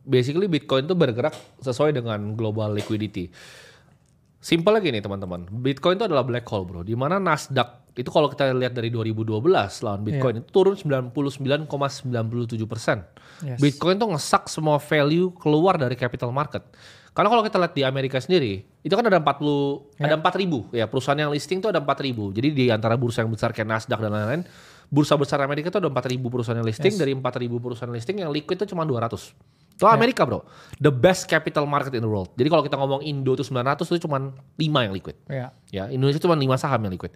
basically Bitcoin tuh bergerak sesuai dengan global liquidity. Simple lagi nih teman-teman. Bitcoin itu adalah black hole bro. Di mana Nasdaq itu kalau kita lihat dari 2012 lawan Bitcoin itu turun 99,97%. Yes. Bitcoin tuh ngesak semua value keluar dari capital market. Karena kalau kita lihat di Amerika sendiri, itu kan ada 4.000 ya perusahaan yang listing tuh ada 4.000. Jadi di antara bursa yang besar kayak Nasdaq dan lain-lain, bursa besar Amerika tuh ada 4.000 perusahaan yang listing. Dari 4.000 perusahaan listing yang liquid itu cuma 200. Itu Amerika bro, the best capital market in the world. Jadi kalau kita ngomong Indo itu 900 itu cuma 5 yang liquid. Ya, Indonesia cuma 5 saham yang liquid.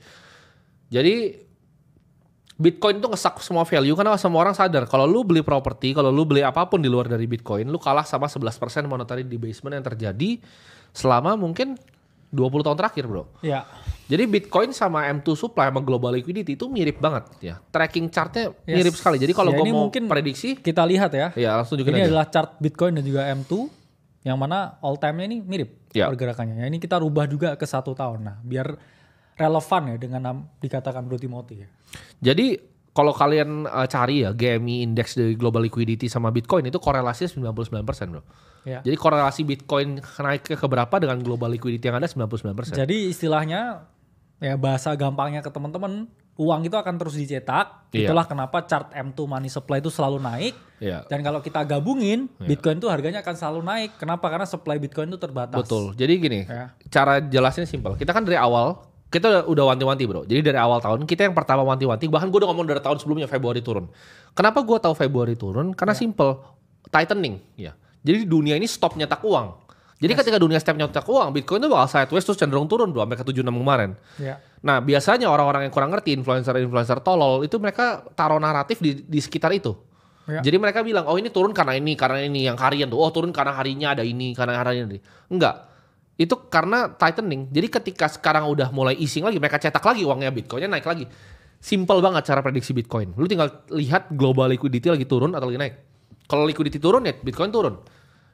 Jadi Bitcoin tuh ngesak semua value karena semua orang sadar kalau lu beli properti, kalau lu beli apapun di luar dari Bitcoin, lu kalah sama 11% monetary debasement yang terjadi selama mungkin 20 tahun terakhir bro. Iya. Jadi Bitcoin sama M2 supply sama global liquidity itu mirip banget ya. Tracking chartnya mirip sekali. Jadi kalau gue mau prediksi, kita lihat ya. Ya langsung tunjukin ini aja. adalah chart Bitcoin dan juga M2 yang mana all time-nya ini mirip pergerakannya. Ini kita rubah juga ke 1 tahun. Nah, biar relevan ya dengan dikatakan Bro Timothy ya. Jadi kalau kalian cari ya GMI index dari global liquidity sama Bitcoin itu korelasinya 99% bro. Ya. Jadi korelasi Bitcoin naik ke berapa dengan global liquidity yang ada 99%. Jadi istilahnya ya bahasa gampangnya ke teman-teman, uang itu akan terus dicetak. Itulah kenapa chart M2 money supply itu selalu naik. Dan kalau kita gabungin, Bitcoin itu harganya akan selalu naik. Kenapa? Karena supply Bitcoin itu terbatas. Betul. Jadi gini, cara jelasnya simpel. Kita kan dari awal kita udah wanti-wanti bro. Jadi dari awal tahun kita yang pertama wanti-wanti. Bahkan gue udah ngomong dari tahun sebelumnya Februari turun. Kenapa gue tahu Februari turun? Karena simple, tightening. Ya. Jadi dunia ini stop nyetak uang. Jadi ketika dunia stop nyetak uang, Bitcoin itu bakal sideways terus cenderung turun bro sampai ke 76 kemarin. Nah biasanya orang-orang yang kurang ngerti, influencer tolol itu mereka taruh naratif di sekitar itu. Jadi mereka bilang, oh ini turun karena ini yang harian tuh. Oh turun karena harinya ada ini, karena harinya ini. Enggak. Itu karena tightening. Jadi ketika sekarang udah mulai easing lagi, mereka cetak lagi uangnya, Bitcoinnya naik lagi. Simple banget cara prediksi Bitcoin. Lu tinggal lihat global liquidity lagi turun atau lagi naik. Kalau liquidity turun ya Bitcoin turun.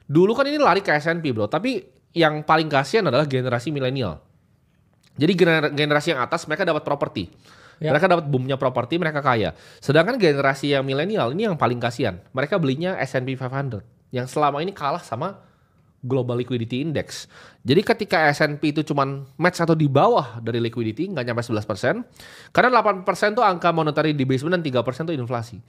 Dulu kan ini lari ke S&P bro, tapi yang paling kasihan adalah generasi milenial. Jadi generasi yang atas mereka dapat properti. Mereka dapat boomnya properti, mereka kaya. Sedangkan generasi yang milenial ini yang paling kasihan. Mereka belinya S&P 500 yang selama ini kalah sama Global Liquidity Index. Jadi ketika S&P itu cuman match atau di bawah dari liquidity, nggak nyampe 11%. Karena 8% itu angka monetary debasement dan 3% itu inflasi.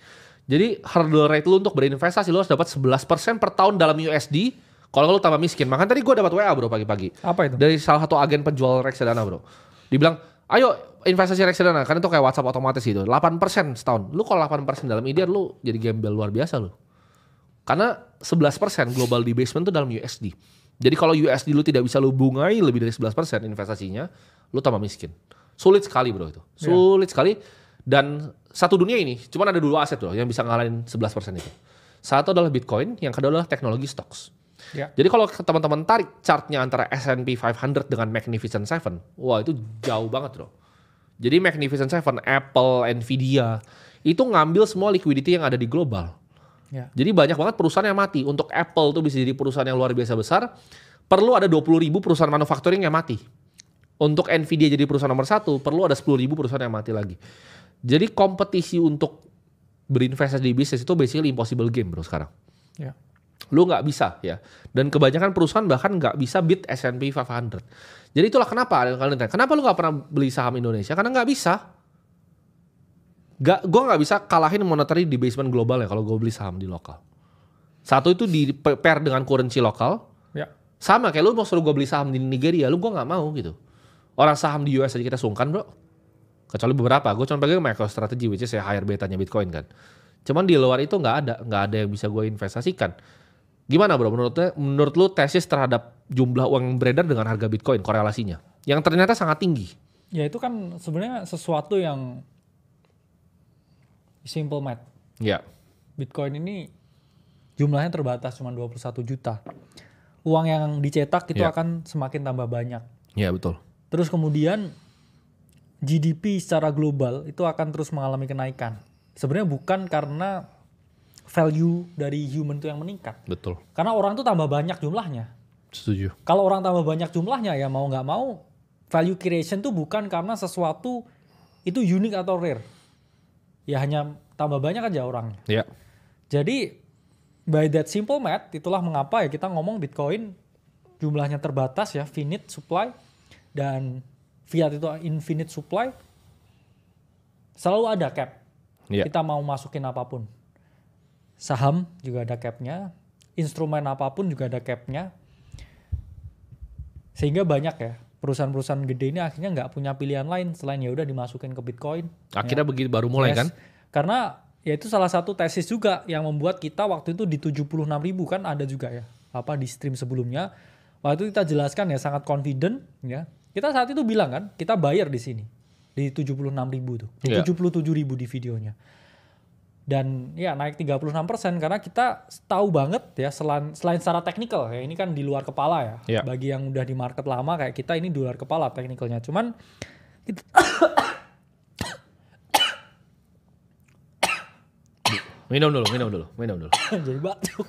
Jadi hurdle rate lu untuk berinvestasi lu harus dapat 11% per tahun dalam USD. Kalau lu tambah miskin. Makanya tadi gue dapat WA bro pagi-pagi. Apa itu? Dari salah satu agen penjual reksadana bro. Dibilang, ayo investasi reksadana. Karena itu kayak WhatsApp otomatis gitu. 8% setahun. Lu kalau 8% dalam IDR lu jadi gembel luar biasa lu. Karena 11% global debasement itu dalam USD. Jadi kalau USD lu tidak bisa lu bungai lebih dari 11% investasinya, lu tambah miskin. Sulit sekali bro itu. Sulit sekali. Dan satu dunia ini, cuman ada 2 aset bro yang bisa ngalahin 11% itu. Satu adalah Bitcoin, yang kedua adalah teknologi stocks. Jadi kalau teman-teman tarik chartnya antara S&P 500 dengan Magnificent Seven, wah itu jauh banget bro. Jadi Magnificent Seven, Apple, Nvidia, itu ngambil semua liquidity yang ada di global. Jadi banyak banget perusahaan yang mati. Untuk Apple tuh bisa jadi perusahaan yang luar biasa besar, perlu ada 20.000 perusahaan manufacturing yang mati. Untuk Nvidia jadi perusahaan nomor 1, perlu ada 10.000 perusahaan yang mati lagi. Jadi kompetisi untuk berinvestasi di bisnis itu basically impossible game bro sekarang. Lu nggak bisa ya. Dan kebanyakan perusahaan bahkan nggak bisa beat S&P 500. Jadi itulah kenapa kalian tanya, kenapa lu nggak pernah beli saham Indonesia? Karena nggak bisa. Gue nggak bisa kalahin monetary debasement global ya kalau gue beli saham di lokal. Satu itu di pair dengan currency lokal. Sama kayak lu mau suruh gue beli saham di Nigeria, gue nggak mau gitu. Orang saham di US aja kita sungkan bro. Kecuali beberapa, gue cuma pakai MicroStrategy which is ya higher betanya Bitcoin kan. Cuman di luar itu nggak ada yang bisa gue investasikan. Gimana bro, menurut lu tesis terhadap jumlah uang yang beredar dengan harga Bitcoin, korelasinya? Yang ternyata sangat tinggi. Ya itu kan sebenarnya sesuatu yang simple math. Bitcoin ini jumlahnya terbatas cuma 21 juta. Uang yang dicetak itu akan semakin tambah banyak. Iya betul. Terus kemudian GDP secara global itu akan terus mengalami kenaikan. Sebenarnya bukan karena value dari human itu yang meningkat. Betul. Karena orang tuh tambah banyak jumlahnya. Setuju. Kalau orang tambah banyak jumlahnya ya mau nggak mau value creation tuh bukan karena sesuatu itu unik atau rare. Ya hanya tambah banyak aja orangnya. Jadi by that simple math, itulah mengapa ya kita ngomong Bitcoin jumlahnya terbatas ya, finite supply, dan fiat itu infinite supply, selalu ada cap. Kita mau masukin apapun. Saham juga ada capnya, instrumen apapun juga ada capnya. Sehingga banyak ya perusahaan-perusahaan gede ini akhirnya nggak punya pilihan lain selain ya udah dimasukin ke Bitcoin. Akhirnya begitu baru mulai kan? Karena ya itu salah satu tesis juga yang membuat kita waktu itu di 76.000 kan ada juga ya. Di stream sebelumnya. Waktu itu kita jelaskan ya sangat confident ya. Kita saat itu bilang kan kita bayar di sini. Di 76.000 tuh. Di 77.000 di videonya. Dan ya naik 36% karena kita tahu banget ya selain secara teknikal ya ini kan di luar kepala ya. Bagi yang udah di market lama kayak kita ini di luar kepala teknikalnya. Cuman kita minum dulu. Jadi batuk.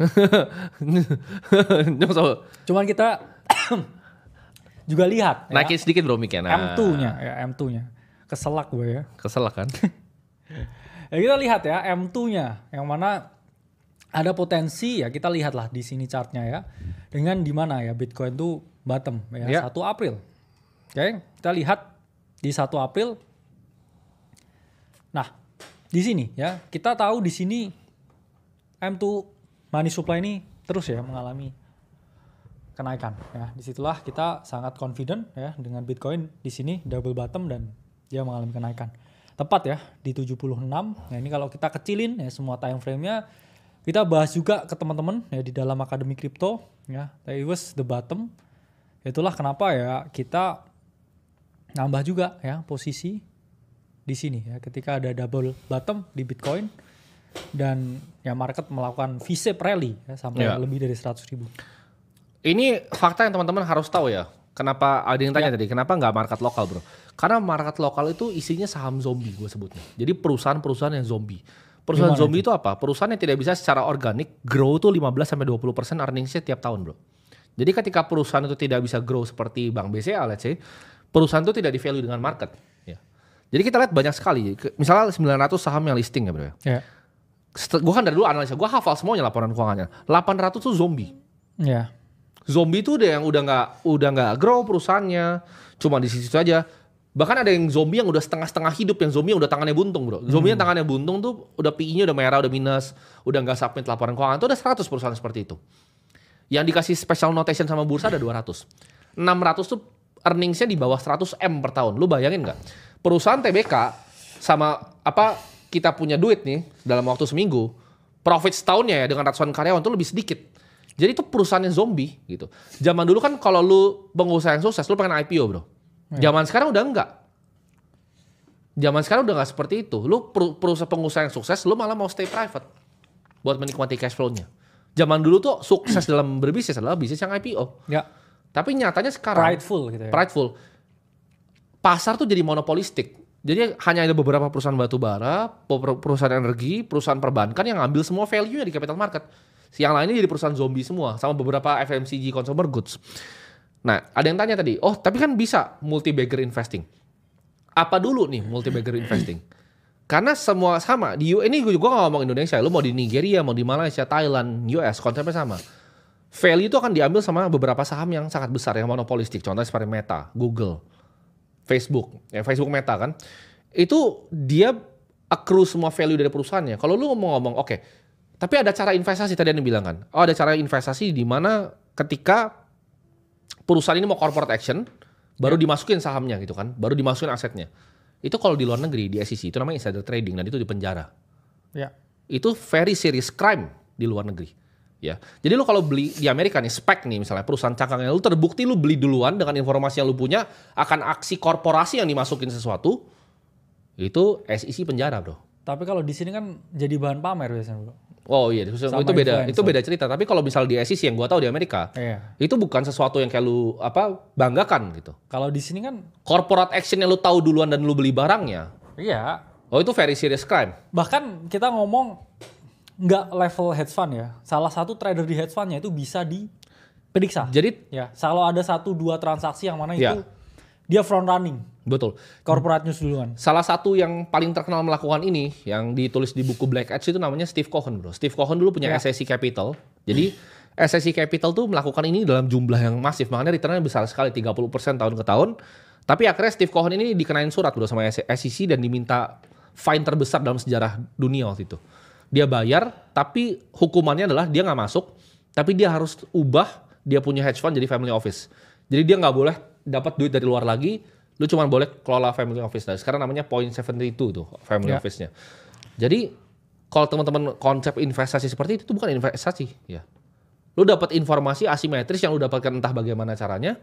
Cuman kita juga lihat naikin sedikit bro mic-nya. M2-nya. Keselak gue ya. Keselak kan? Ya kita lihat ya M2-nya yang mana ada potensi ya kita lihatlah di sini chartnya ya. Dengan di mana ya Bitcoin tuh bottom ya 1 April. Oke, kita lihat di 1 April. Nah, di sini ya kita tahu di sini M2 money supply ini terus ya mengalami kenaikan ya. Disitulah kita sangat confident ya dengan Bitcoin di sini double bottom dan dia mengalami kenaikan. Tepat ya di 76. Nah ini kalau kita kecilin ya semua time frame-nya kita bahas juga ke teman-teman ya di dalam Akademi Kripto ya. It was the bottom. Itulah kenapa ya kita nambah juga ya posisi di sini ya ketika ada double bottom di Bitcoin dan ya market melakukan V-shape rally ya sampai lebih dari 100.000. Ini fakta yang teman-teman harus tahu ya. Kenapa ada yang tanya tadi, kenapa nggak market lokal bro? Karena market lokal itu isinya saham zombie gue sebutnya. Jadi perusahaan-perusahaan yang zombie. Perusahaan zombie itu apa? Perusahaan yang tidak bisa secara organik grow tuh 15-20% earningsnya tiap tahun bro. Jadi ketika perusahaan itu tidak bisa grow seperti Bank BCA let's say, perusahaan itu tidak di-value dengan market. Ya. Jadi kita lihat banyak sekali, misalnya 900 saham yang listing ya bro ya. Gue kan dari dulu analisa, gue hafal semuanya laporan keuangannya. 800 tuh zombie. Ya. Zombie itu udah nggak grow perusahaannya, cuma di situ aja. Bahkan ada yang zombie yang udah setengah-setengah hidup, yang zombie yang udah tangannya buntung bro. Zombie yang tangannya buntung tuh udah PI-nya udah merah, udah minus, udah nggak submit laporan keuangan. Itu ada 100 perusahaan seperti itu. Yang dikasih special notation sama bursa ada 200. 600 tuh earningsnya di bawah 100 M per tahun. Lu bayangin nggak? Perusahaan TBK sama kita punya duit nih dalam waktu seminggu, profit setahunnya ya dengan ratusan karyawan tuh lebih sedikit. Jadi itu perusahaannya zombie gitu. Zaman dulu kan kalau lu pengusaha yang sukses, lu pengen IPO bro. Zaman sekarang udah enggak. Zaman sekarang udah enggak seperti itu. Lu perusahaan pengusaha yang sukses, lu malah mau stay private. Buat menikmati cash flow-nya. Zaman dulu tuh sukses dalam berbisnis adalah bisnis yang IPO. Ya. Tapi nyatanya sekarang. Prideful gitu ya. Prideful. Pasar tuh jadi monopolistik. Jadi hanya ada beberapa perusahaan batubara, perusahaan energi, perusahaan perbankan yang ngambil semua value-nya di capital market. Yang lainnya jadi perusahaan zombie semua, sama beberapa FMCG consumer goods. Nah, ada yang tanya tadi, tapi kan bisa multi-bagger investing. Apa dulu nih multi-bagger investing? Karena semua sama. Ini gue gak ngomong Indonesia, lu mau di Nigeria, mau di Malaysia, Thailand, US, konsepnya sama. Value itu akan diambil sama beberapa saham yang sangat besar, yang monopolistik. Contohnya seperti Meta, Google, Facebook. Ya, Facebook Meta kan. Itu dia accrue semua value dari perusahaannya. Kalau lu ngomong, oke. Tapi ada cara investasi tadi yang bilang kan. Ada cara investasi di mana ketika perusahaan ini mau corporate action, baru dimasukin sahamnya gitu kan, baru dimasukin asetnya. Itu kalau di luar negeri di SEC itu namanya insider trading dan itu di penjara. Ya. Itu very serious crime di luar negeri. Ya. Jadi lu kalau beli di Amerika nih SPAC nih misalnya perusahaan cangkangnya lu terbukti lu beli duluan dengan informasi yang lu punya akan aksi korporasi yang dimasukin sesuatu, itu SEC penjara bro. Tapi kalau di sini kan jadi bahan pamer biasanya bro. Oh iya, itu beda cerita. Tapi kalau misal di SEC yang gua tahu di Amerika, itu bukan sesuatu yang kayak lu banggakan gitu. Kalau di sini kan corporate action yang lu tahu duluan dan lu beli barangnya. Iya. Oh itu very serious crime. Bahkan kita ngomong nggak level hedge fund ya. Salah satu trader di hedge fundnya itu bisa diperiksa. Jadi ya, kalau ada 1-2 transaksi yang mana itu dia front running. Betul. Corporate news duluan. Salah satu yang paling terkenal melakukan ini, yang ditulis di buku Black Edge itu namanya Steve Cohen bro. Steve Cohen dulu punya SSC Capital. Jadi SSC Capital tuh melakukan ini dalam jumlah yang masif. Makanya returnnya besar sekali, 30% tahun ke tahun. Tapi akhirnya Steve Cohen ini dikenain surat bro sama SEC dan diminta fine terbesar dalam sejarah dunia waktu itu. Dia bayar, tapi hukumannya adalah dia nggak masuk, tapi dia harus ubah dia punya hedge fund jadi family office. Jadi dia nggak boleh dapat duit dari luar lagi, lu cuma boleh kelola family office. Nah, sekarang namanya 0.72 tuh family office-nya. Jadi kalau teman-teman konsep investasi seperti itu bukan investasi, ya. Lu dapat informasi asimetris yang lu dapatkan entah bagaimana caranya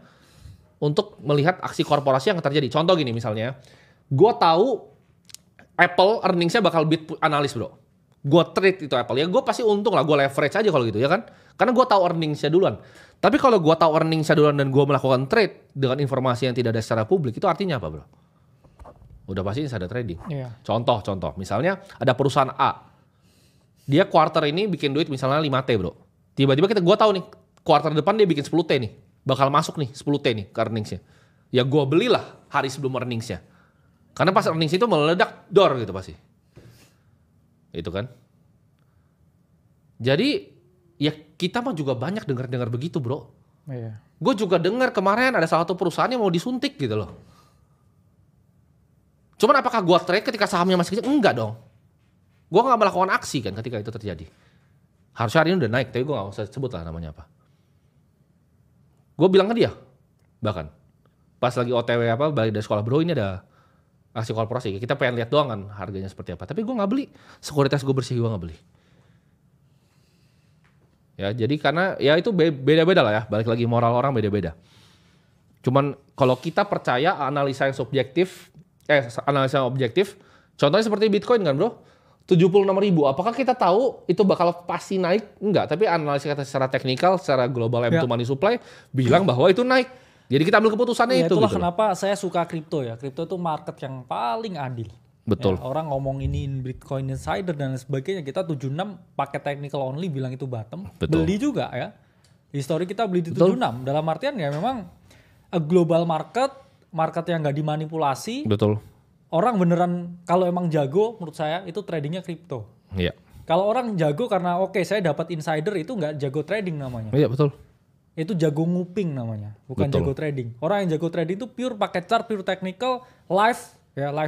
untuk melihat aksi korporasi yang terjadi. Contoh gini misalnya, gue tahu Apple earnings-nya bakal beat analis bro. Gue trade itu Apple, ya gue pasti untung lah, gue leverage aja kalau gitu ya kan. Karena gue tahu earnings-nya duluan. Tapi kalau gue tahu earnings-nya duluan dan gue melakukan trade dengan informasi yang tidak ada secara publik, itu artinya apa bro? Udah pasti insider trading. Contoh, misalnya ada perusahaan A. Dia quarter ini bikin duit misalnya 5T bro. Tiba-tiba gue tahu nih, quarter depan dia bikin 10T nih. Bakal masuk nih 10T nih ke earnings-nya. Ya gue belilah hari sebelum earnings-nya. Karena pas earnings itu meledak dor gitu pasti. Itu kan. Jadi ya kita mah juga banyak dengar begitu bro. Iya. Gue juga dengar kemarin ada salah satu perusahaan yang mau disuntik gitu loh. Cuman apakah gue trade ketika sahamnya masih kecil? Enggak dong. Gue gak melakukan aksi kan ketika itu terjadi. Harusnya hari ini udah naik, tapi gue gak usah sebut lah namanya apa. Gue bilang ke dia, bahkan pas lagi OTW balik dari sekolah, bro ini ada aksi korporasi, kita pengen lihat doang kan harganya seperti apa. Tapi gue gak beli, sekuritas gue bersih gue gak beli. Ya jadi karena ya itu beda-beda lah ya, balik lagi moral orang beda-beda. Cuman kalau kita percaya analisa yang subjektif, analisa yang objektif, contohnya seperti Bitcoin kan bro, 76.000, apakah kita tahu itu bakal pasti naik? Enggak, tapi analisa kita secara teknikal, secara global M2 money supply bilang bahwa itu naik. Jadi kita ambil keputusannya itu. Itulah gitu kenapa saya suka kripto ya. Kripto itu market yang paling adil. Betul. Ya, orang ngomong ini Bitcoin insider dan sebagainya, kita 76 pakai technical only bilang itu bottom. Betul. Beli juga ya. Histori kita beli di 76. Dalam artian ya memang a global market yang nggak dimanipulasi. Betul. Orang beneran kalau emang jago menurut saya itu tradingnya kripto. Iya. Kalau orang jago karena saya dapat insider itu nggak jago trading namanya. Iya betul. Itu jago nguping namanya, bukan betul. Jago trading. Orang yang jago trading itu pure pakai chart, pure technical, live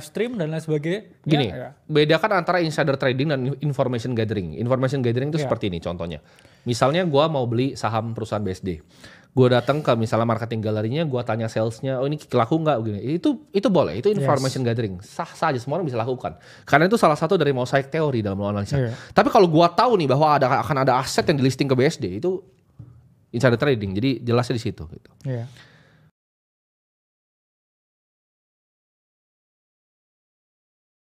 stream dan lain sebagainya. Gini, bedakan antara insider trading dan information gathering. Information gathering itu seperti ini contohnya. Misalnya gue mau beli saham perusahaan BSD. Gue datang ke misalnya marketing galerinya, gue tanya salesnya, oh ini laku nggak? Itu boleh, itu information gathering. Sah saja, semua orang bisa lakukan. Karena itu salah satu dari mosaic teori dalam analisa. Tapi kalau gue tahu nih bahwa akan ada aset yang di listing ke BSD, itu insider trading. Jadi jelasnya di situ. Gitu.